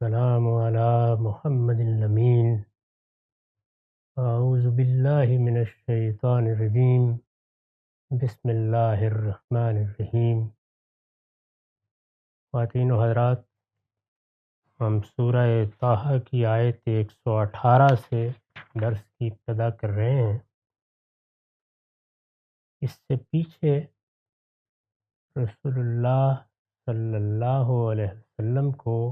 والسلام على محمد الأمين أعوذ بالله من الشيطان الرجيم بسم اللہ الرحمن الرحیم۔ خواتین و حضرات، ہم سورہ طٰہٰ کی آیت 118 سے درس کی ابتدا کر رہے ہیں۔ اس سے پیچھے رسول اللہ صلی اللہ علیہ وسلم کو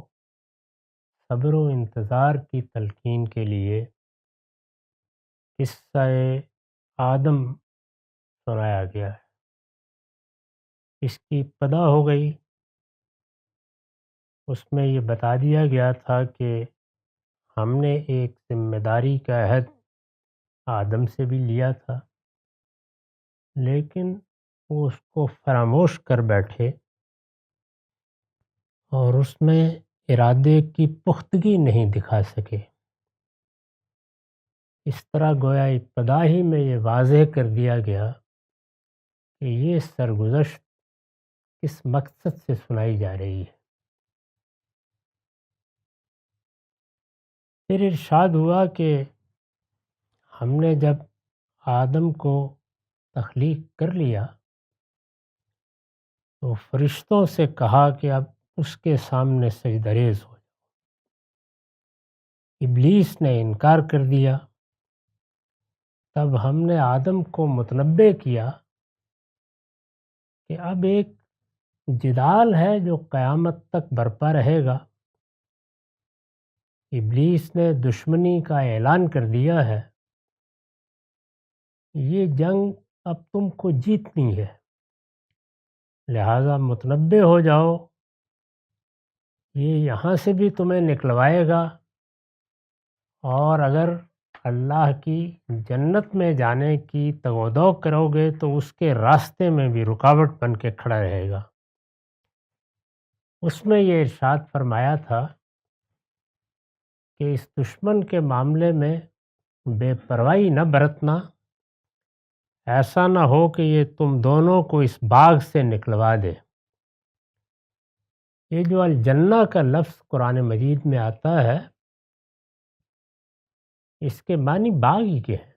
صبر و انتظار کی تلقین کے لیے قصہ آدم سنایا گیا ہے۔ اس کی ابتدا ہو گئی، اس میں یہ بتا دیا گیا تھا کہ ہم نے ایک ذمہ داری کا عہد آدم سے بھی لیا تھا، لیکن وہ اس کو فراموش کر بیٹھے اور اس میں ارادے کی پختگی نہیں دکھا سکے۔ اس طرح گویا ابتدا ہی میں یہ واضح کر دیا گیا کہ یہ سرگزشت کس مقصد سے سنائی جا رہی ہے۔ پھر ارشاد ہوا کہ ہم نے جب آدم کو تخلیق کر لیا تو فرشتوں سے کہا کہ اب اس کے سامنے سجدہ ریز ہو۔ ابلیس نے انکار کر دیا۔ تب ہم نے آدم کو متنبہ کیا کہ اب ایک جدال ہے جو قیامت تک برپا رہے گا۔ ابلیس نے دشمنی کا اعلان کر دیا ہے۔ یہ جنگ اب تم کو جیتنی ہے، لہذا متنبہ ہو جاؤ، یہ یہاں سے بھی تمہیں نکلوائے گا، اور اگر اللہ کی جنت میں جانے کی تگ و دو کرو گے تو اس کے راستے میں بھی رکاوٹ بن کے کھڑا رہے گا۔ اس میں یہ ارشاد فرمایا تھا کہ اس دشمن کے معاملے میں بے پرواہی نہ برتنا، ایسا نہ ہو کہ یہ تم دونوں کو اس باغ سے نکلوا دے۔ یہ جو الجنہ کا لفظ قرآن مجید میں آتا ہے، اس کے معنی باغ ہی کے ہیں۔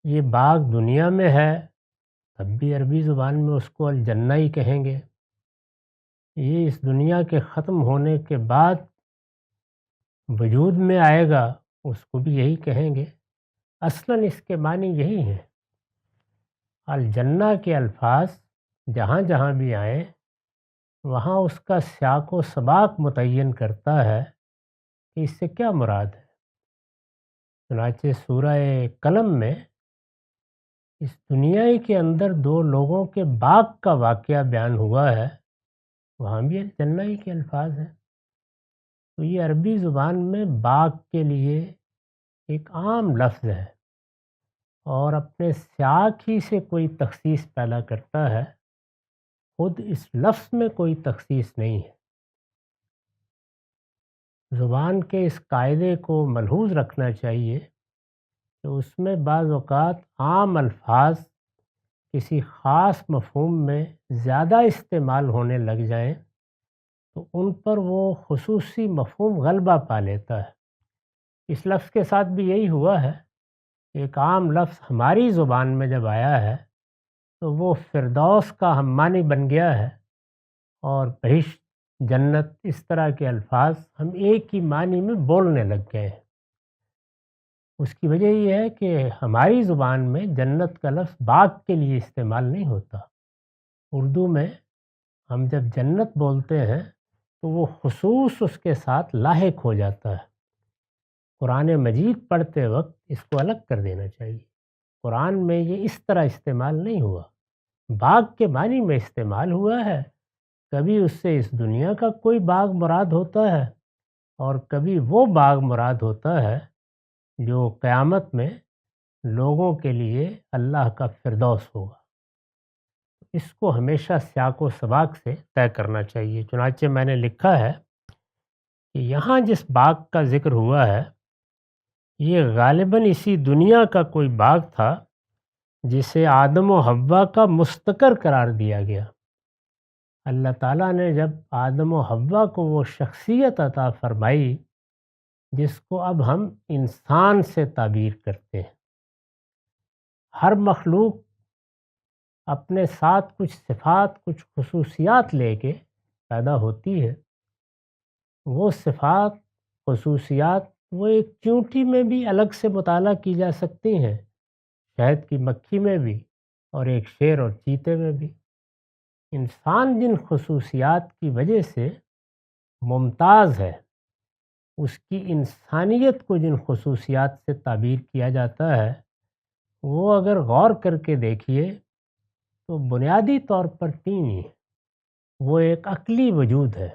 یہ باغ دنیا میں ہے، تب بھی عربی زبان میں اس کو الجنہ ہی کہیں گے۔ یہ اس دنیا کے ختم ہونے کے بعد وجود میں آئے گا، اس کو بھی یہی کہیں گے۔ اصلاً اس کے معنی یہی ہیں۔ الجنہ کے الفاظ جہاں جہاں بھی آئیں، وہاں اس کا سیاق و سباق متعین کرتا ہے کہ اس سے کیا مراد ہے۔ چنانچہ سورہ قلم میں اس دنیا کے اندر دو لوگوں کے باغ کا واقعہ بیان ہوا ہے، وہاں بھی الجنہ ہی کے الفاظ ہیں۔ تو یہ عربی زبان میں باغ کے لیے ایک عام لفظ ہے، اور اپنے سیاق ہی سے کوئی تخصیص پیدا کرتا ہے، خود اس لفظ میں کوئی تخصیص نہیں ہے۔ زبان کے اس قاعدے کو ملحوظ رکھنا چاہیے کہ اس میں بعض اوقات عام الفاظ کسی خاص مفہوم میں زیادہ استعمال ہونے لگ جائیں تو ان پر وہ خصوصی مفہوم غلبہ پا لیتا ہے۔ اس لفظ کے ساتھ بھی یہی ہوا ہے۔ ایک عام لفظ ہماری زبان میں جب آیا ہے تو وہ فردوس کا ہم معنی بن گیا ہے، اور بہشت، جنت، اس طرح کے الفاظ ہم ایک ہی معنی میں بولنے لگ گئے ہیں۔ اس کی وجہ یہ ہے کہ ہماری زبان میں جنت کا لفظ باغ کے لیے استعمال نہیں ہوتا۔ اردو میں ہم جب جنت بولتے ہیں تو وہ خصوص اس کے ساتھ لاحق ہو جاتا ہے۔ قرآن مجید پڑھتے وقت اس کو الگ کر دینا چاہیے۔ قرآن میں یہ اس طرح استعمال نہیں ہوا، باغ کے معنی میں استعمال ہوا ہے۔ کبھی اس سے اس دنیا کا کوئی باغ مراد ہوتا ہے، اور کبھی وہ باغ مراد ہوتا ہے جو قیامت میں لوگوں کے لیے اللہ کا فردوس ہوگا۔ اس کو ہمیشہ سیاق و سباق سے طے کرنا چاہیے۔ چنانچہ میں نے لکھا ہے کہ یہاں جس باغ کا ذکر ہوا ہے، یہ غالباً اسی دنیا کا کوئی باغ تھا جسے آدم و حوا کا مستقر قرار دیا گیا۔ اللہ تعالیٰ نے جب آدم و حوا کو وہ شخصیت عطا فرمائی جس کو اب ہم انسان سے تعبیر کرتے ہیں، ہر مخلوق اپنے ساتھ کچھ صفات، کچھ خصوصیات لے کے پیدا ہوتی ہے۔ وہ صفات، خصوصیات وہ ایک چونٹی میں بھی الگ سے مطالعہ کی جا سکتی ہیں، شہد کی مکھی میں بھی، اور ایک شیر اور چیتے میں بھی۔ انسان جن خصوصیات کی وجہ سے ممتاز ہے، اس کی انسانیت کو جن خصوصیات سے تعبیر کیا جاتا ہے، وہ اگر غور کر کے دیکھیے تو بنیادی طور پر تین ہی ہیں۔ وہ ایک عقلی وجود ہے،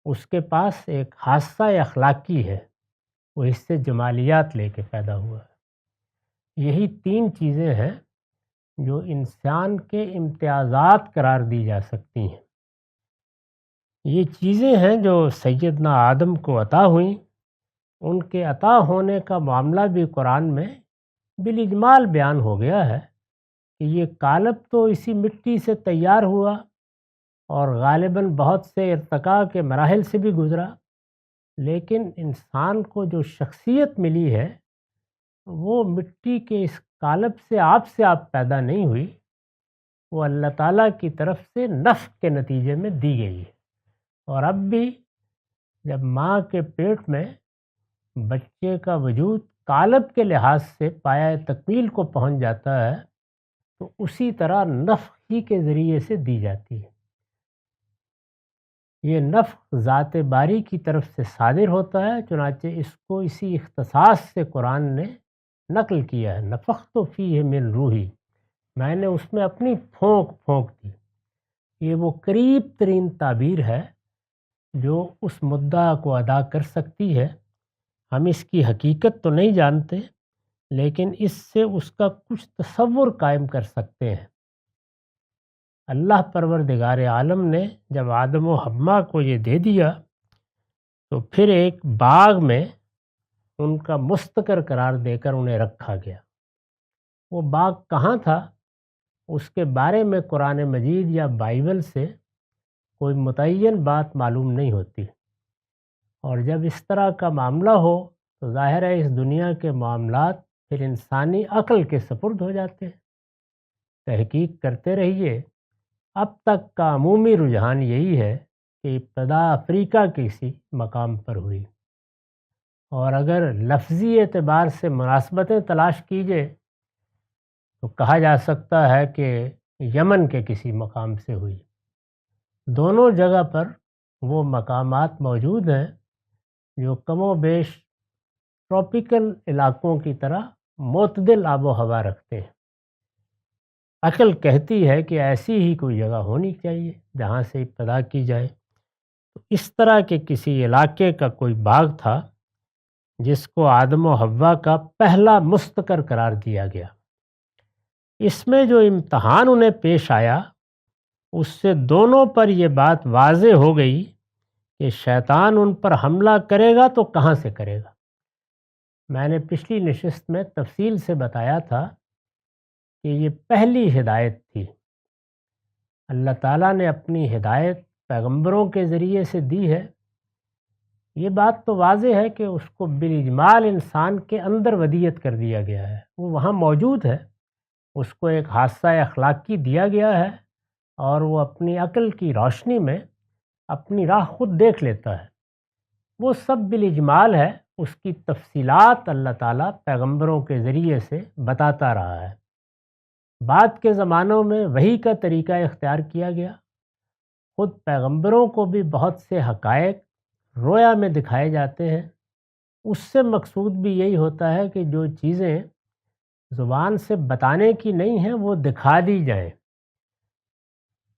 اس کے پاس ایک خاصہ اخلاقی ہے، وہ اس سے جمالیات لے کے پیدا ہوا ہے۔ یہی تین چیزیں ہیں جو انسان کے امتیازات قرار دی جا سکتی ہیں۔ یہ چیزیں ہیں جو سیدنا آدم کو عطا ہوئیں۔ ان کے عطا ہونے کا معاملہ بھی قرآن میں بالاجمال بیان ہو گیا ہے کہ یہ قالب تو اسی مٹی سے تیار ہوا اور غالباً بہت سے ارتقاء کے مراحل سے بھی گزرا، لیکن انسان کو جو شخصیت ملی ہے وہ مٹی کے اس قالب سے آپ پیدا نہیں ہوئی، وہ اللہ تعالیٰ کی طرف سے نفخ کے نتیجے میں دی گئی ہے۔ اور اب بھی جب ماں کے پیٹ میں بچے کا وجود قالب کے لحاظ سے پایہ تکمیل کو پہنچ جاتا ہے تو اسی طرح نفخ ہی کے ذریعے سے دی جاتی ہے۔ یہ نفخ ذات باری کی طرف سے صادر ہوتا ہے، چنانچہ اس کو اسی اختصاص سے قرآن نے نقل کیا ہے، نفخت فیہ من روحی، میں نے اس میں اپنی پھونک دی۔ یہ وہ قریب ترین تعبیر ہے جو اس مدعا کو ادا کر سکتی ہے۔ ہم اس کی حقیقت تو نہیں جانتے، لیکن اس سے اس کا کچھ تصور قائم کر سکتے ہیں۔ اللہ پروردگار عالم نے جب آدم و حوا کو یہ دے دیا تو پھر ایک باغ میں ان کا مستقر قرار دے کر انہیں رکھا گیا۔ وہ باغ کہاں تھا اس کے بارے میں قرآن مجید یا بائبل سے کوئی متعین بات معلوم نہیں ہوتی، اور جب اس طرح کا معاملہ ہو تو ظاہر ہے اس دنیا کے معاملات پھر انسانی عقل کے سپرد ہو جاتے ہیں۔ تحقیق کرتے رہیے، اب تک کا عمومی رجحان یہی ہے کہ ابتدا افریقہ کے کسی مقام پر ہوئی، اور اگر لفظی اعتبار سے مناسبتیں تلاش کیجیے تو کہا جا سکتا ہے کہ یمن کے کسی مقام سے ہوئی۔ دونوں جگہ پر وہ مقامات موجود ہیں جو کم و بیش ٹراپیکل علاقوں کی طرح معتدل آب و ہوا رکھتے ہیں۔ عقل کہتی ہے کہ ایسی ہی کوئی جگہ ہونی چاہیے جہاں سے ابتدا کی جائے۔ تو اس طرح کے کسی علاقے کا کوئی باغ تھا جس کو آدم و حوا کا پہلا مستقر قرار دیا گیا۔ اس میں جو امتحان انہیں پیش آیا اس سے دونوں پر یہ بات واضح ہو گئی کہ شیطان ان پر حملہ کرے گا تو کہاں سے کرے گا۔ میں نے پچھلی نشست میں تفصیل سے بتایا تھا کہ یہ پہلی ہدایت تھی۔ اللہ تعالیٰ نے اپنی ہدایت پیغمبروں کے ذریعے سے دی ہے۔ یہ بات تو واضح ہے کہ اس کو بالاجمال انسان کے اندر ودیت کر دیا گیا ہے، وہ وہاں موجود ہے، اس کو ایک حادثہ اخلاقی دیا گیا ہے اور وہ اپنی عقل کی روشنی میں اپنی راہ خود دیکھ لیتا ہے۔ وہ سب بالاجمال ہے، اس کی تفصیلات اللہ تعالیٰ پیغمبروں کے ذریعے سے بتاتا رہا ہے۔ بعد کے زمانوں میں وحی کا طریقہ اختیار کیا گیا، خود پیغمبروں کو بھی بہت سے حقائق رویا میں دکھائے جاتے ہیں۔ اس سے مقصود بھی یہی ہوتا ہے کہ جو چیزیں زبان سے بتانے کی نہیں ہیں وہ دکھا دی جائیں۔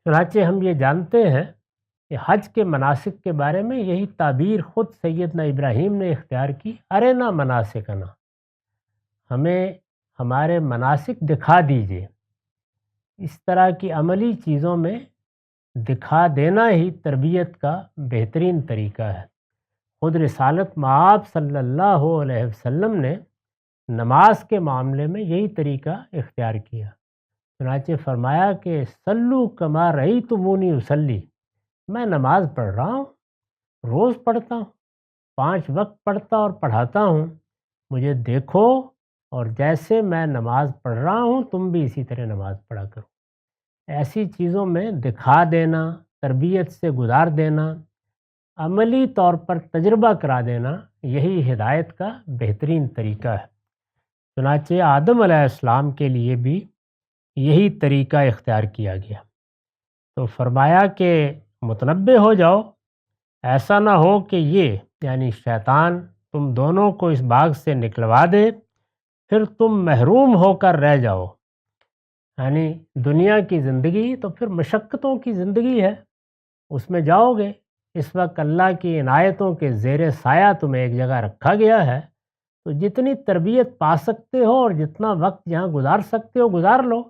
چنانچہ ہم یہ جانتے ہیں کہ حج کے مناسک کے بارے میں یہی تعبیر خود سیدنا ابراہیم نے اختیار کی، ارنا مناسکنا، ہمیں ہمارے مناسک دکھا دیجئے۔ اس طرح کی عملی چیزوں میں دکھا دینا ہی تربیت کا بہترین طریقہ ہے۔ خود رسالت مآب صلی اللہ علیہ وسلم نے نماز کے معاملے میں یہی طریقہ اختیار کیا۔ چنانچہ فرمایا کہ سلو کما رأیتمونی اصلی، میں نماز پڑھ رہا ہوں، روز پڑھتا ہوں، 5 وقت پڑھتا اور پڑھاتا ہوں، مجھے دیکھو اور جیسے میں نماز پڑھ رہا ہوں تم بھی اسی طرح نماز پڑھا کرو۔ ایسی چیزوں میں دکھا دینا، تربیت سے گزار دینا، عملی طور پر تجربہ کرا دینا، یہی ہدایت کا بہترین طریقہ ہے۔ چنانچہ آدم علیہ السلام کے لیے بھی یہی طریقہ اختیار کیا گیا۔ تو فرمایا کہ متنبہ ہو جاؤ، ایسا نہ ہو کہ یہ یعنی شیطان تم دونوں کو اس باغ سے نکلوا دے، پھر تم محروم ہو کر رہ جاؤ۔ یعنی دنیا کی زندگی تو پھر مشقتوں کی زندگی ہے، اس میں جاؤ گے۔ اس وقت اللہ کی عنایتوں کے زیر سایہ تمہیں ایک جگہ رکھا گیا ہے، تو جتنی تربیت پا سکتے ہو اور جتنا وقت یہاں گزار سکتے ہو گزار لو۔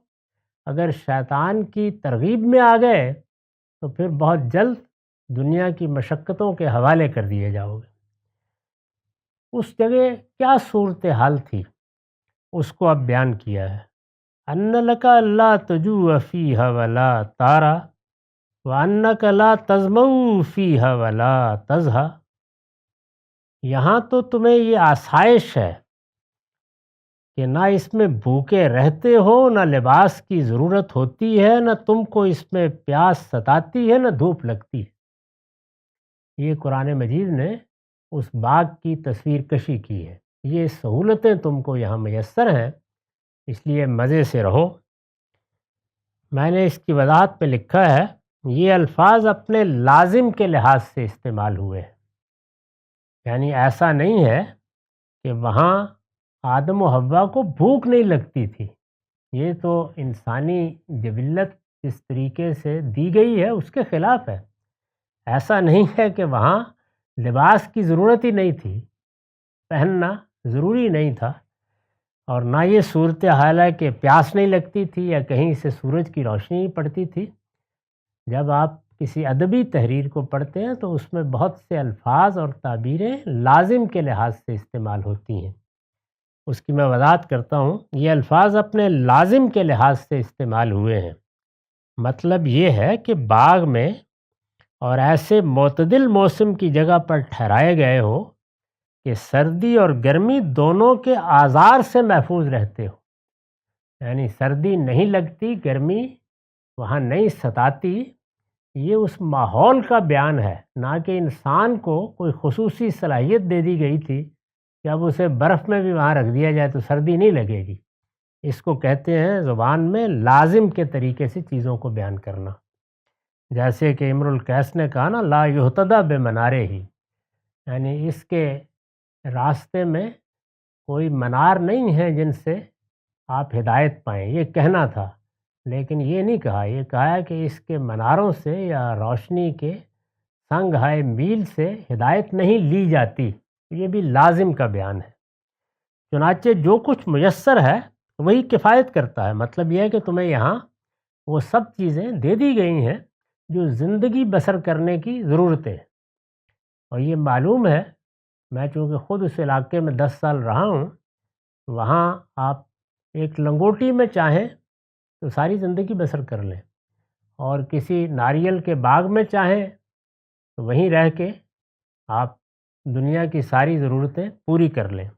اگر شیطان کی ترغیب میں آ گئے تو پھر بہت جلد دنیا کی مشقتوں کے حوالے کر دیے جاؤ گے۔ اس جگہ کیا صورتحال تھی اس کو اب بیان کیا ہے۔ ان لک الا تجوع فیہا ولا تارا وانک لا تظمؤ فیہا ولا تضحی۔ یہاں تو تمہیں یہ آسائش ہے کہ نہ اس میں بھوکے رہتے ہو، نہ لباس کی ضرورت ہوتی ہے، نہ تم کو اس میں پیاس ستاتی ہے، نہ دھوپ لگتی ہے۔ یہ قرآن مجید نے اس باغ کی تصویر کشی کی ہے۔ یہ سہولتیں تم کو یہاں میسر ہیں، اس لیے مزے سے رہو۔ میں نے اس کی وضاحت پہ لکھا ہے، یہ الفاظ اپنے لازم کے لحاظ سے استعمال ہوئے ہیں، یعنی ایسا نہیں ہے کہ وہاں آدم و حوا کو بھوک نہیں لگتی تھی۔ یہ تو انسانی جبلت جس طریقے سے دی گئی ہے اس کے خلاف ہے۔ ایسا نہیں ہے کہ وہاں لباس کی ضرورت ہی نہیں تھی، پہننا ضروری نہیں تھا، اور نہ یہ صورتحال ہے کہ پیاس نہیں لگتی تھی یا کہیں سے سورج کی روشنی پڑتی تھی۔ جب آپ کسی ادبی تحریر کو پڑھتے ہیں تو اس میں بہت سے الفاظ اور تعبیریں لازم کے لحاظ سے استعمال ہوتی ہیں، اس کی میں وضاحت کرتا ہوں۔ یہ الفاظ اپنے لازم کے لحاظ سے استعمال ہوئے ہیں، مطلب یہ ہے کہ باغ میں اور ایسے معتدل موسم کی جگہ پر ٹھہرائے گئے ہو کہ سردی اور گرمی دونوں کے آزار سے محفوظ رہتے ہو، یعنی سردی نہیں لگتی، گرمی وہاں نہیں ستاتی۔ یہ اس ماحول کا بیان ہے، نہ کہ انسان کو کوئی خصوصی صلاحیت دے دی گئی تھی کہ اب اسے برف میں بھی وہاں رکھ دیا جائے تو سردی نہیں لگے گی۔ اس کو کہتے ہیں زبان میں لازم کے طریقے سے چیزوں کو بیان کرنا۔ جیسے کہ امرؤ القیس نے کہا نا، لا یہتدی بمنارہ ہی، یعنی اس کے راستے میں کوئی منار نہیں ہے جن سے آپ ہدایت پائیں، یہ کہنا تھا، لیکن یہ نہیں کہا۔ یہ کہا ہے کہ اس کے مناروں سے یا روشنی کے سنگ ہائے میل سے ہدایت نہیں لی جاتی، یہ بھی لازم کا بیان ہے۔ چنانچہ جو کچھ میسر ہے وہی کفایت کرتا ہے، مطلب یہ ہے کہ تمہیں یہاں وہ سب چیزیں دے دی گئی ہیں جو زندگی بسر کرنے کی ضرورتیں ہیں۔ اور یہ معلوم ہے، میں چونکہ خود اس علاقے میں 10 سال رہا ہوں، وہاں آپ ایک لنگوٹی میں چاہیں تو ساری زندگی بسر کر لیں، اور کسی ناریل کے باغ میں چاہیں تو وہیں رہ کے آپ دنیا کی ساری ضرورتیں پوری کر لیں۔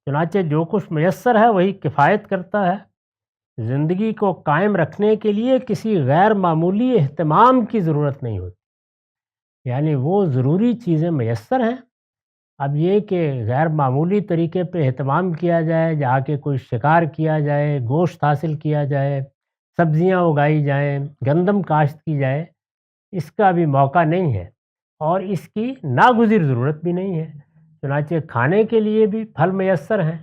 چنانچہ جو کچھ میسر ہے وہی کفایت کرتا ہے۔ زندگی کو قائم رکھنے کے لیے کسی غیر معمولی اہتمام کی ضرورت نہیں ہوتی، یعنی وہ ضروری چیزیں میسر ہیں۔ اب یہ کہ غیر معمولی طریقے پہ اہتمام کیا جائے، جا کے کوئی شکار کیا جائے، گوشت حاصل کیا جائے، سبزیاں اگائی جائیں، گندم کاشت کی جائے، اس کا بھی موقع نہیں ہے، اور اس کی ناگزیر ضرورت بھی نہیں ہے۔ چنانچہ کھانے کے لیے بھی پھل میسر ہیں،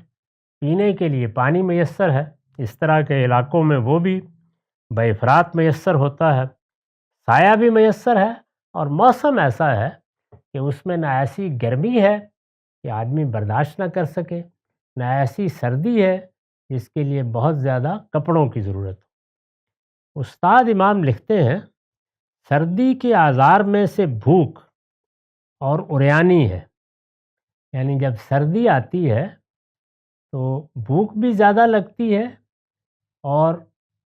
پینے کے لیے پانی میسر ہے، اس طرح کے علاقوں میں وہ بھی بافراط میسر ہوتا ہے۔ سایہ بھی میسر ہے، اور موسم ایسا ہے کہ اس میں نہ ایسی گرمی ہے کہ آدمی برداشت نہ کر سکے، نہ ایسی سردی ہے جس کے لیے بہت زیادہ کپڑوں کی ضرورت ہو۔ استاد امام لکھتے ہیں، سردی کے آزار میں سے بھوک اور عریانی ہے، یعنی جب سردی آتی ہے تو بھوک بھی زیادہ لگتی ہے اور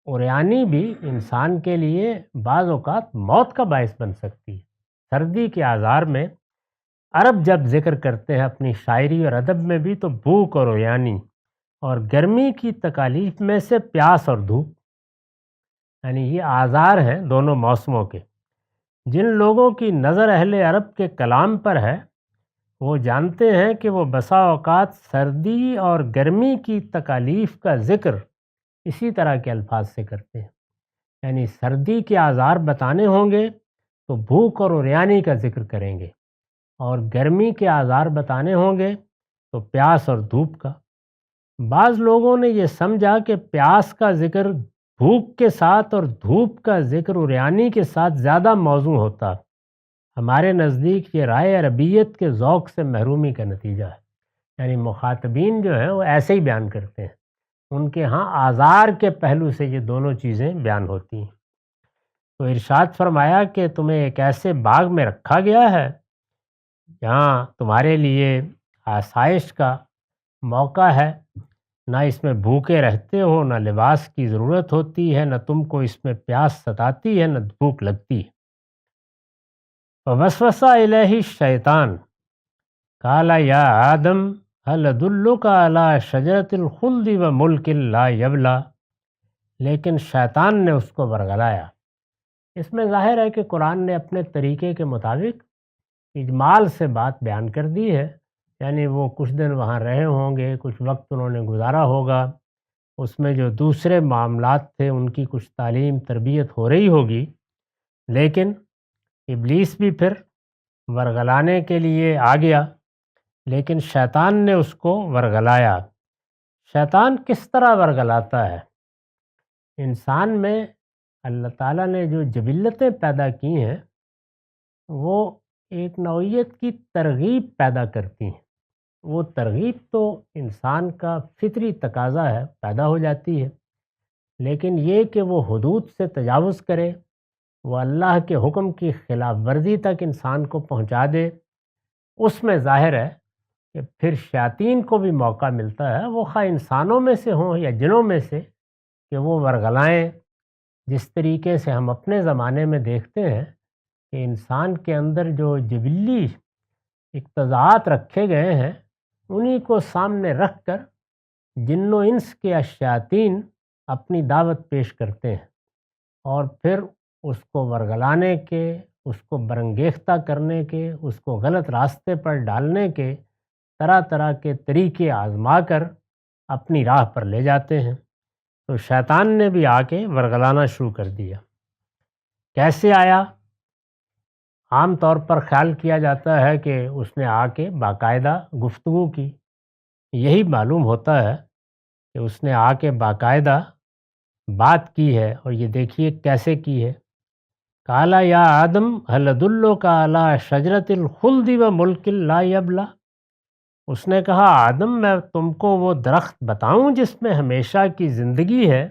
اوریانی بھی انسان کے لیے بعض اوقات موت کا باعث بن سکتی ہے۔ سردی کے آزار میں عرب جب ذکر کرتے ہیں اپنی شاعری اور ادب میں بھی، تو بھوک اور اوریانی اور گرمی کی تکالیف میں سے پیاس اور دھوپ، یعنی یہ آزار ہیں دونوں موسموں کے۔ جن لوگوں کی نظر اہل عرب کے کلام پر ہے، وہ جانتے ہیں کہ وہ بسا اوقات سردی اور گرمی کی تکالیف کا ذکر اسی طرح کے الفاظ سے کرتے ہیں، یعنی سردی کے آزار بتانے ہوں گے تو بھوک اور اوریانی کا ذکر کریں گے، اور گرمی کے آزار بتانے ہوں گے تو پیاس اور دھوپ کا۔ بعض لوگوں نے یہ سمجھا کہ پیاس کا ذکر بھوک کے ساتھ اور دھوپ کا ذکر اوریانی کے ساتھ زیادہ موزوں ہوتا۔ ہمارے نزدیک یہ رائے عربیت کے ذوق سے محرومی کا نتیجہ ہے، یعنی مخاطبین جو ہیں وہ ایسے ہی بیان کرتے ہیں، ان کے ہاں آزار کے پہلو سے یہ دونوں چیزیں بیان ہوتی ہیں۔ تو ارشاد فرمایا کہ تمہیں ایک ایسے باغ میں رکھا گیا ہے جہاں تمہارے لیے آسائش کا موقع ہے، نہ اس میں بھوکے رہتے ہو، نہ لباس کی ضرورت ہوتی ہے، نہ تم کو اس میں پیاس ستاتی ہے، نہ بھوک لگتی ہے۔ فوسوس الیہ الشیطان قال یا آدم هل ادلک علی شجرۃ الخلد وملک لا یبلی، لیکن شیطان نے اس کو ورغلایا۔ اس میں ظاہر ہے کہ قرآن نے اپنے طریقے کے مطابق اجمال سے بات بیان کر دی ہے، یعنی وہ کچھ دن وہاں رہے ہوں گے، کچھ وقت انہوں نے گزارا ہوگا، اس میں جو دوسرے معاملات تھے ان کی کچھ تعلیم تربیت ہو رہی ہوگی، لیکن ابلیس بھی پھر ورغلانے کے لیے آ گیا، لیکن شیطان نے اس کو ورغلایا۔ شیطان کس طرح ورغلاتا ہے؟ انسان میں اللہ تعالیٰ نے جو جبلتیں پیدا کی ہیں وہ ایک نوعیت کی ترغیب پیدا کرتی ہیں۔ وہ ترغیب تو انسان کا فطری تقاضا ہے، پیدا ہو جاتی ہے، لیکن یہ کہ وہ حدود سے تجاوز کرے، وہ اللہ کے حکم کی خلاف ورزی تک انسان کو پہنچا دے، اس میں ظاہر ہے کہ پھر شیاطین کو بھی موقع ملتا ہے، وہ خواہ انسانوں میں سے ہوں یا جنوں میں سے، کہ وہ ورغلائیں۔ جس طریقے سے ہم اپنے زمانے میں دیکھتے ہیں کہ انسان کے اندر جو جبلی اقتضاعات رکھے گئے ہیں انہی کو سامنے رکھ کر جن و انس کے شیاطین اپنی دعوت پیش کرتے ہیں، اور پھر اس کو ورغلانے کے، اس کو برنگیختہ کرنے کے، اس کو غلط راستے پر ڈالنے کے طرح طرح کے طریقے آزما کر اپنی راہ پر لے جاتے ہیں۔ تو شیطان نے بھی آ کے ورغلانا شروع کر دیا۔ کیسے آیا؟ عام طور پر خیال کیا جاتا ہے کہ اس نے آ کے باقاعدہ گفتگو کی، یہی معلوم ہوتا ہے کہ اس نے آ کے باقاعدہ بات کی ہے، اور یہ دیکھیے کیسے کی ہے۔ قال یا آدم هل ادلک علی شجرۃ الخلد وملک لا یبلی، اس نے کہا آدم میں تم کو وہ درخت بتاؤں جس میں ہمیشہ کی زندگی ہے،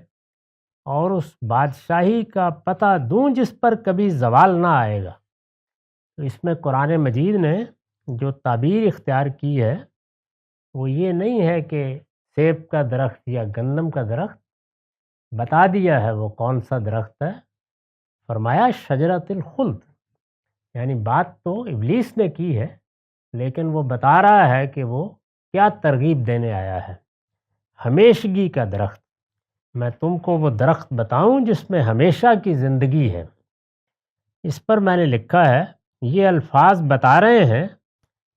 اور اس بادشاہی کا پتہ دوں جس پر کبھی زوال نہ آئے گا۔ تو اس میں قرآن مجید نے جو تعبیر اختیار کی ہے وہ یہ نہیں ہے کہ سیب کا درخت یا گندم کا درخت، بتا دیا ہے وہ کون سا درخت ہے، فرمایا شجرۃ الخلد، یعنی بات تو ابلیس نے کی ہے لیکن وہ بتا رہا ہے کہ وہ کیا ترغیب دینے آیا ہے۔ ہمیشگی کا درخت، میں تم کو وہ درخت بتاؤں جس میں ہمیشہ کی زندگی ہے۔ اس پر میں نے لکھا ہے یہ الفاظ بتا رہے ہیں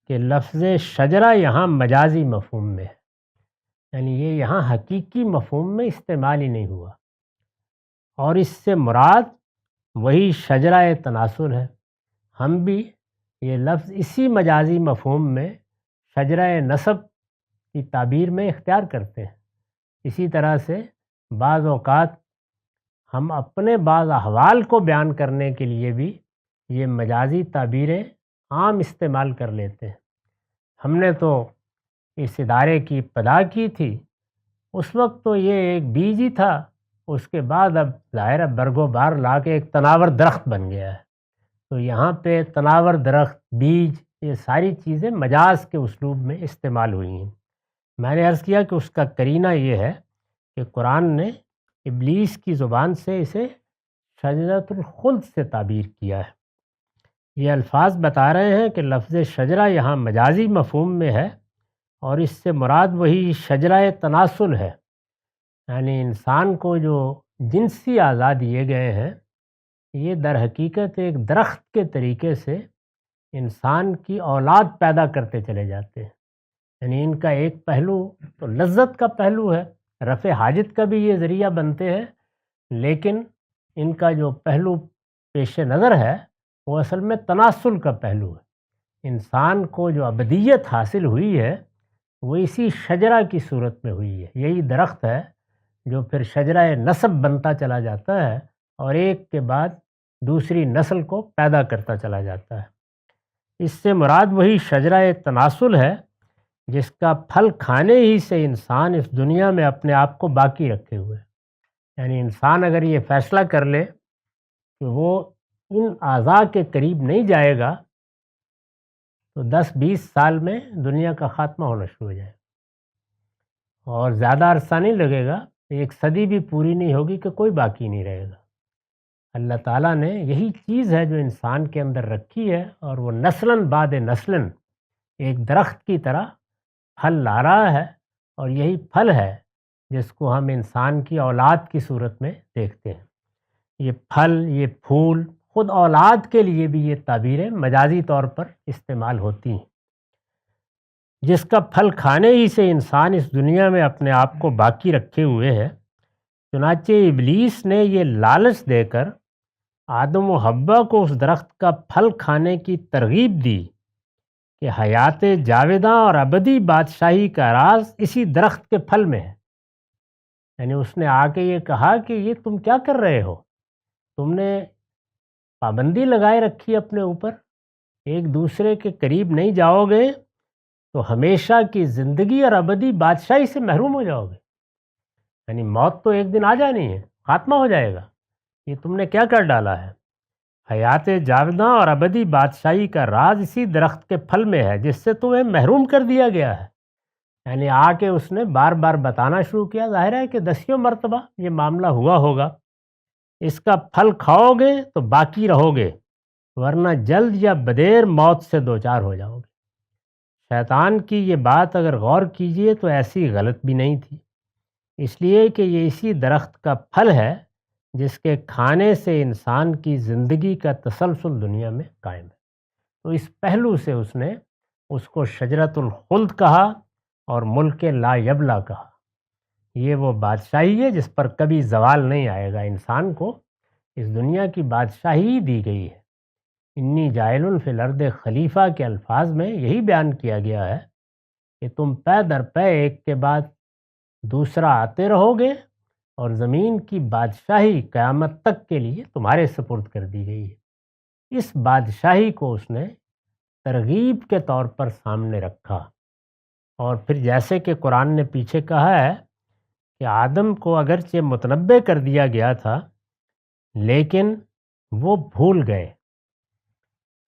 کہ لفظ شجرہ یہاں مجازی مفہوم میں ہے، یعنی یہ یہاں حقیقی مفہوم میں استعمال ہی نہیں ہوا، اور اس سے مراد وہی شجرہ تناسل ہے۔ ہم بھی یہ لفظ اسی مجازی مفہوم میں شجرہ نسب کی تعبیر میں اختیار کرتے ہیں۔ اسی طرح سے بعض اوقات ہم اپنے بعض احوال کو بیان کرنے کے لیے بھی یہ مجازی تعبیریں عام استعمال کر لیتے ہیں۔ ہم نے تو اس ادارے کی ابتدا کی تھی، اس وقت تو یہ ایک بیج ہی تھا، اس کے بعد اب ظاہر برگ و بار لا کے ایک تناور درخت بن گیا ہے۔ تو یہاں پہ تناور درخت، بیج، یہ ساری چیزیں مجاز کے اسلوب میں استعمال ہوئی ہیں۔ میں نے عرض کیا کہ اس کا قرینہ یہ ہے کہ قرآن نے ابلیس کی زبان سے اسے شجرۃ الخلد سے تعبیر کیا ہے۔ یہ الفاظ بتا رہے ہیں کہ لفظ شجرہ یہاں مجازی مفہوم میں ہے، اور اس سے مراد وہی شجرہ تناسل ہے، یعنی انسان کو جو جنسی اعضاء دیے گئے ہیں، یہ در حقیقت ایک درخت کے طریقے سے انسان کی اولاد پیدا کرتے چلے جاتے ہیں۔ یعنی ان کا ایک پہلو تو لذت کا پہلو ہے، رفع حاجت کا بھی یہ ذریعہ بنتے ہیں، لیکن ان کا جو پہلو پیش نظر ہے وہ اصل میں تناسل کا پہلو ہے۔ انسان کو جو ابدیت حاصل ہوئی ہے وہ اسی شجرہ کی صورت میں ہوئی ہے۔ یہی درخت ہے جو پھر شجرہ نسب بنتا چلا جاتا ہے اور ایک کے بعد دوسری نسل کو پیدا کرتا چلا جاتا ہے۔ اس سے مراد وہی شجرہ تناسل ہے جس کا پھل کھانے ہی سے انسان اس دنیا میں اپنے آپ کو باقی رکھے ہوئے ہے۔ یعنی انسان اگر یہ فیصلہ کر لے کہ وہ ان اعضاء کے قریب نہیں جائے گا تو 10-20 سال میں دنیا کا خاتمہ ہونا شروع ہو جائے گا، اور زیادہ عرصہ نہیں لگے گا، ایک صدی بھی پوری نہیں ہوگی کہ کوئی باقی نہیں رہے گا۔ اللہ تعالیٰ نے یہی چیز ہے جو انسان کے اندر رکھی ہے، اور وہ نسلاً بعد نسلاً ایک درخت کی طرح پھل لا رہا ہے، اور یہی پھل ہے جس کو ہم انسان کی اولاد کی صورت میں دیکھتے ہیں۔ یہ پھل، یہ پھول خود اولاد کے لیے بھی یہ تعبیریں مجازی طور پر استعمال ہوتی ہیں۔ جس کا پھل کھانے ہی سے انسان اس دنیا میں اپنے آپ کو باقی رکھے ہوئے ہے۔ چنانچہ ابلیس نے یہ لالچ دے کر آدم و حوا کو اس درخت کا پھل کھانے کی ترغیب دی کہ حیات جاوداں اور ابدی بادشاہی کا راز اسی درخت کے پھل میں ہے۔ یعنی اس نے آ کے یہ کہا کہ یہ تم کیا کر رہے ہو؟ تم نے پابندی لگائے رکھی اپنے اوپر، ایک دوسرے کے قریب نہیں جاؤ گے تو ہمیشہ کی زندگی اور ابدی بادشاہی سے محروم ہو جاؤ گے۔ یعنی موت تو ایک دن آ جانی ہے، خاتمہ ہو جائے گا، یہ تم نے کیا کر ڈالا ہے؟ حیات جاوداں اور ابدی بادشاہی کا راز اسی درخت کے پھل میں ہے جس سے تمہیں محروم کر دیا گیا ہے۔ یعنی آ کے اس نے بار بار بتانا شروع کیا، ظاہر ہے کہ 10 مرتبہ یہ معاملہ ہوا ہوگا۔ اس کا پھل کھاؤ گے تو باقی رہو گے، ورنہ جلد یا بدیر موت سے دوچار ہو جاؤ گے۔ شیطان کی یہ بات اگر غور کیجئے تو ایسی غلط بھی نہیں تھی، اس لیے کہ یہ اسی درخت کا پھل ہے جس کے کھانے سے انسان کی زندگی کا تسلسل دنیا میں قائم ہے۔ تو اس پہلو سے اس نے اس کو شجرۃ الخلد کہا اور ملک لا یبلا کہا۔ یہ وہ بادشاہی ہے جس پر کبھی زوال نہیں آئے گا۔ انسان کو اس دنیا کی بادشاہی دی گئی ہے۔ انی جاعل فی الارض خلیفہ کے الفاظ میں یہی بیان کیا گیا ہے کہ تم پے در پے ایک کے بعد دوسرا آتے رہو گے، اور زمین کی بادشاہی قیامت تک کے لیے تمہارے سپرد کر دی گئی ہے۔ اس بادشاہی کو اس نے ترغیب کے طور پر سامنے رکھا، اور پھر جیسے کہ قرآن نے پیچھے کہا ہے کہ آدم کو اگرچہ متنبع کر دیا گیا تھا لیکن وہ بھول گئے۔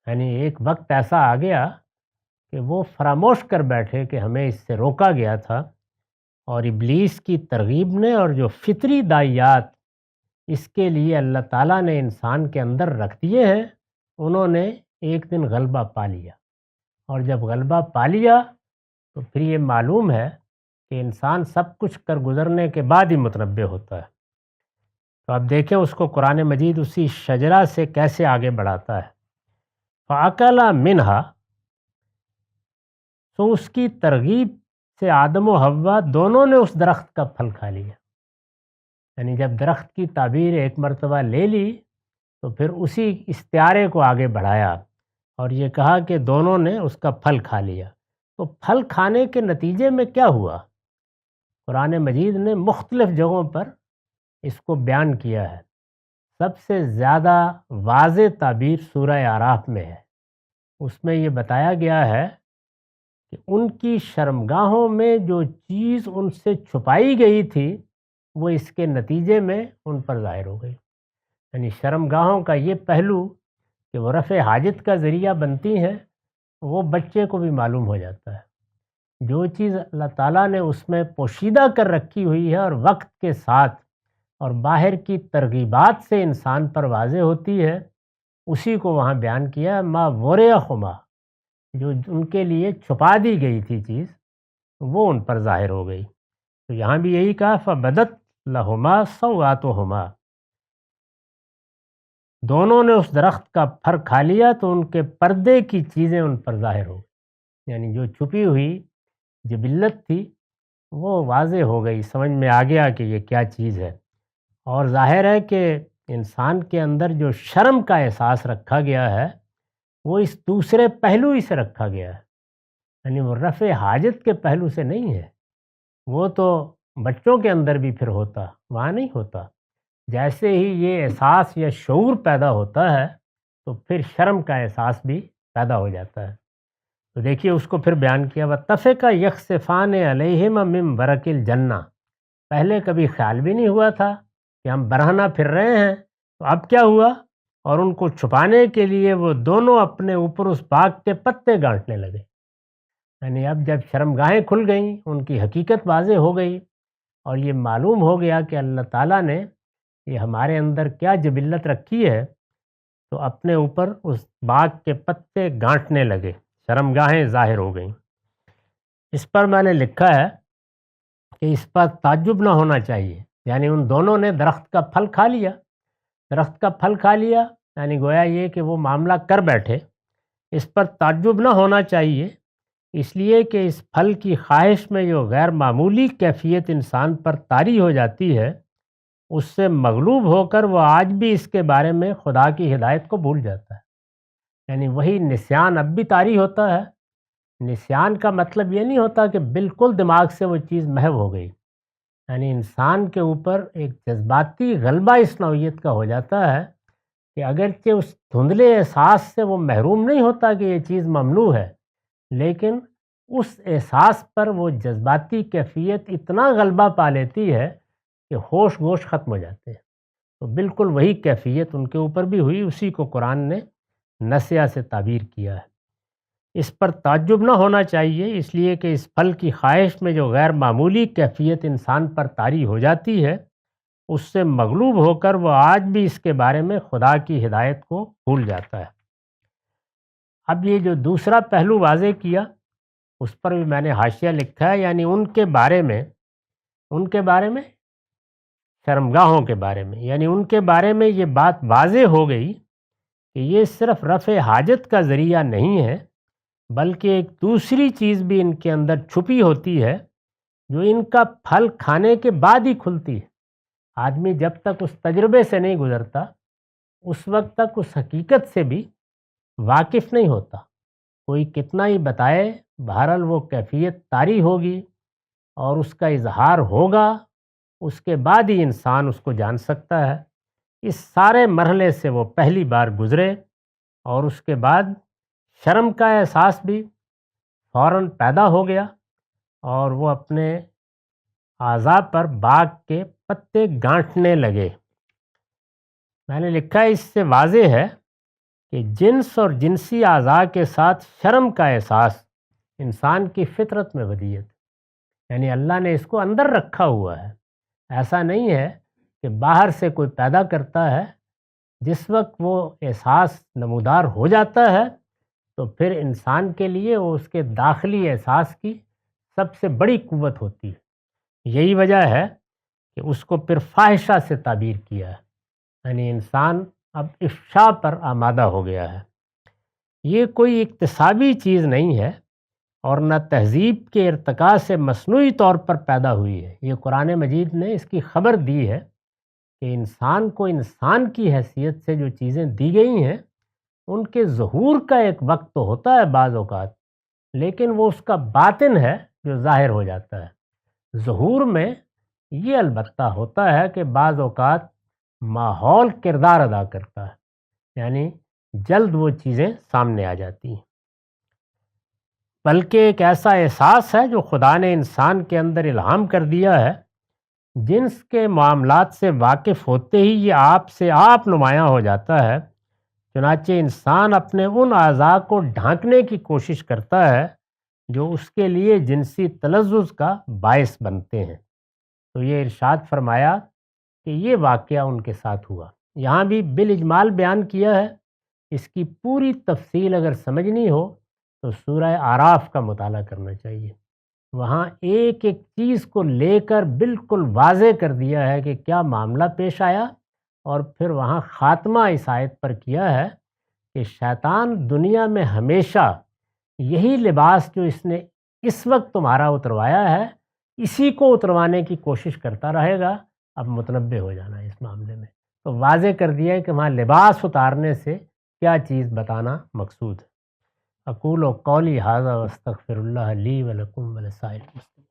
یعنی ایک وقت ایسا آ گیا کہ وہ فراموش کر بیٹھے کہ ہمیں اس سے روکا گیا تھا، اور ابلیس کی ترغیب نے اور جو فطری داعیات اس کے لیے اللہ تعالیٰ نے انسان کے اندر رکھ دیے ہیں، انہوں نے ایک دن غلبہ پا لیا، اور جب غلبہ پا لیا تو پھر یہ معلوم ہے کہ انسان سب کچھ کر گزرنے کے بعد ہی متنبع ہوتا ہے۔ تو اب دیکھیں اس کو قرآن مجید اسی شجرہ سے کیسے آگے بڑھاتا ہے۔ فَأَكَلَا مِنْهَا، تو اس کی ترغیب سے آدم و حوا دونوں نے اس درخت کا پھل کھا لیا۔ یعنی جب درخت کی تعبیر ایک مرتبہ لے لی تو پھر اسی استعارے کو آگے بڑھایا اور یہ کہا کہ دونوں نے اس کا پھل کھا لیا۔ تو پھل کھانے کے نتیجے میں کیا ہوا؟ قرآن مجید نے مختلف جگہوں پر اس کو بیان کیا ہے۔ سب سے زیادہ واضح تعبیر سورہ اعراف میں ہے۔ اس میں یہ بتایا گیا ہے کہ ان کی شرمگاہوں میں جو چیز ان سے چھپائی گئی تھی وہ اس کے نتیجے میں ان پر ظاہر ہو گئی۔ یعنی شرمگاہوں کا یہ پہلو کہ وہ رفع حاجت کا ذریعہ بنتی ہیں، وہ بچے کو بھی معلوم ہو جاتا ہے۔ جو چیز اللہ تعالیٰ نے اس میں پوشیدہ کر رکھی ہوئی ہے اور وقت کے ساتھ اور باہر کی ترغیبات سے انسان پر واضح ہوتی ہے، اسی کو وہاں بیان کیا ما ورعہما، جو ان کے لیے چھپا دی گئی تھی چیز وہ ان پر ظاہر ہو گئی۔ تو یہاں بھی یہی کہا فبدت لہما سوآتہما، دونوں نے اس درخت کا پھل کھا لیا تو ان کے پردے کی چیزیں ان پر ظاہر ہو گئی، یعنی جو چھپی ہوئی جبلت تھی وہ واضح ہو گئی، سمجھ میں آ گیا کہ یہ کیا چیز ہے۔ اور ظاہر ہے کہ انسان کے اندر جو شرم کا احساس رکھا گیا ہے وہ اس دوسرے پہلو ہی سے رکھا گیا ہے، یعنی وہ رفع حاجت کے پہلو سے نہیں ہے، وہ تو بچوں کے اندر بھی پھر ہوتا، وہاں نہیں ہوتا۔ جیسے ہی یہ احساس یا شعور پیدا ہوتا ہے تو پھر شرم کا احساس بھی پیدا ہو جاتا ہے۔ تو دیکھیے اس کو پھر بیان کیا وَاتَّفِقَ يَخْصِفَانِ عَلَيْهِمَا مِن بَرَقِ الْجَنَّةِ، پہلے کبھی خیال بھی نہیں ہوا تھا کہ ہم برہنہ پھر رہے ہیں، تو اب کیا ہوا؟ اور ان کو چھپانے کے لیے وہ دونوں اپنے اوپر اس باغ کے پتے گانٹنے لگے، یعنی اب جب شرمگاہیں کھل گئیں، ان کی حقیقت واضح ہو گئی اور یہ معلوم ہو گیا کہ اللہ تعالیٰ نے یہ ہمارے اندر کیا جبلت رکھی ہے، تو اپنے اوپر اس باغ کے پتے گانٹنے لگے، شرمگاہیں ظاہر ہو گئیں۔ اس پر میں نے لکھا ہے کہ اس پر تعجب نہ ہونا چاہیے، یعنی ان دونوں نے درخت کا پھل کھا لیا، درخت کا پھل کھا لیا یعنی گویا یہ کہ وہ معاملہ کر بیٹھے، اس پر تعجب نہ ہونا چاہیے، اس لیے کہ اس پھل کی خواہش میں جو غیر معمولی کیفیت انسان پر طاری ہو جاتی ہے، اس سے مغلوب ہو کر وہ آج بھی اس کے بارے میں خدا کی ہدایت کو بھول جاتا ہے، یعنی وہی نسیان اب بھی طاری ہوتا ہے۔ نسیان کا مطلب یہ نہیں ہوتا کہ بالکل دماغ سے وہ چیز محو ہو گئی، یعنی انسان کے اوپر ایک جذباتی غلبہ اس نوعیت کا ہو جاتا ہے کہ اگرچہ اس دھندلے احساس سے وہ محروم نہیں ہوتا کہ یہ چیز ممنوع ہے، لیکن اس احساس پر وہ جذباتی کیفیت اتنا غلبہ پا لیتی ہے کہ ہوش گوش ختم ہو جاتے ہیں۔ تو بالکل وہی کیفیت ان کے اوپر بھی ہوئی، اسی کو قرآن نے نسیہ سے تعبیر کیا ہے۔ اس پر تعجب نہ ہونا چاہیے، اس لیے کہ اس پھل کی خواہش میں جو غیر معمولی کیفیت انسان پر طاری ہو جاتی ہے، اس سے مغلوب ہو کر وہ آج بھی اس کے بارے میں خدا کی ہدایت کو بھول جاتا ہے۔ اب یہ جو دوسرا پہلو واضح کیا اس پر بھی میں نے حاشیہ لکھا ہے، یعنی ان کے بارے میں شرمگاہوں کے بارے میں، یعنی ان کے بارے میں یہ بات واضح ہو گئی کہ یہ صرف رفع حاجت کا ذریعہ نہیں ہے، بلکہ ایک دوسری چیز بھی ان کے اندر چھپی ہوتی ہے جو ان کا پھل کھانے کے بعد ہی کھلتی ہے۔ آدمی جب تک اس تجربے سے نہیں گزرتا اس وقت تک اس حقیقت سے بھی واقف نہیں ہوتا، کوئی کتنا ہی بتائے بہرحال وہ کیفیت طاری ہوگی اور اس کا اظہار ہوگا، اس کے بعد ہی انسان اس کو جان سکتا ہے۔ اس سارے مرحلے سے وہ پہلی بار گزرے اور اس کے بعد شرم کا احساس بھی فوراً پیدا ہو گیا اور وہ اپنے اعضاء پر باغ کے پتے گانٹنے لگے۔ میں نے لکھا ہے اس سے واضح ہے کہ جنس اور جنسی اعضاء کے ساتھ شرم کا احساس انسان کی فطرت میں ودیعت ہے، یعنی اللہ نے اس کو اندر رکھا ہوا ہے، ایسا نہیں ہے کہ باہر سے کوئی پیدا کرتا ہے۔ جس وقت وہ احساس نمودار ہو جاتا ہے تو پھر انسان کے لیے وہ اس کے داخلی احساس کی سب سے بڑی قوت ہوتی ہے۔ یہی وجہ ہے کہ اس کو پھر فاحشہ سے تعبیر کیا ہے، یعنی انسان اب افشا پر آمادہ ہو گیا ہے۔ یہ کوئی اکتسابی چیز نہیں ہے اور نہ تہذیب کے ارتقاء سے مصنوعی طور پر پیدا ہوئی ہے۔ یہ قرآن مجید نے اس کی خبر دی ہے کہ انسان کو انسان کی حیثیت سے جو چیزیں دی گئی ہیں ان کے ظہور کا ایک وقت تو ہوتا ہے بعض اوقات، لیکن وہ اس کا باطن ہے جو ظاہر ہو جاتا ہے۔ ظہور میں یہ البتہ ہوتا ہے کہ بعض اوقات ماحول کردار ادا کرتا ہے، یعنی جلد وہ چیزیں سامنے آ جاتی ہیں، بلکہ ایک ایسا احساس ہے جو خدا نے انسان کے اندر الہام کر دیا ہے۔ جنس کے معاملات سے واقف ہوتے ہی یہ آپ سے آپ نمایاں ہو جاتا ہے، چنانچہ انسان اپنے ان اعضاء کو ڈھانکنے کی کوشش کرتا ہے جو اس کے لیے جنسی تلذذ کا باعث بنتے ہیں۔ تو یہ ارشاد فرمایا کہ یہ واقعہ ان کے ساتھ ہوا۔ یہاں بھی بالاجمال بیان کیا ہے، اس کی پوری تفصیل اگر سمجھنی ہو تو سورہ اعراف کا مطالعہ کرنا چاہیے۔ وہاں ایک ایک چیز کو لے کر بالکل واضح کر دیا ہے کہ کیا معاملہ پیش آیا، اور پھر وہاں خاتمہ اس آیت پر کیا ہے کہ شیطان دنیا میں ہمیشہ یہی لباس جو اس نے اس وقت تمہارا اتروایا ہے، اسی کو اتروانے کی کوشش کرتا رہے گا۔ اب متنبہ ہو جانا ہے اس معاملے میں، تو واضح کر دیا ہے کہ وہاں لباس اتارنے سے کیا چیز بتانا مقصود ہے۔ اقول قولی ھذا واستغفر اللہ لی ولکم ولسائر المسلمین۔